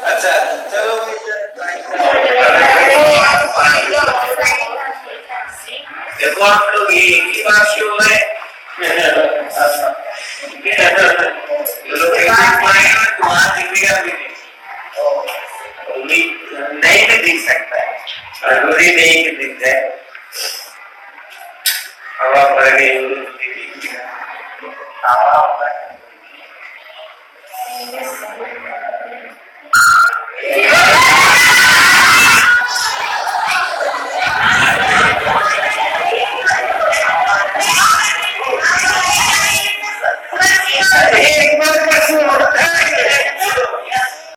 अच्छा चलो देखो आप लोग ये एक ही बात क्यों है तुम्हारा दिखेगा भी नहीं भी दिख सकता है अधूरी नहीं भी दिख जाए हवा भर गई हवा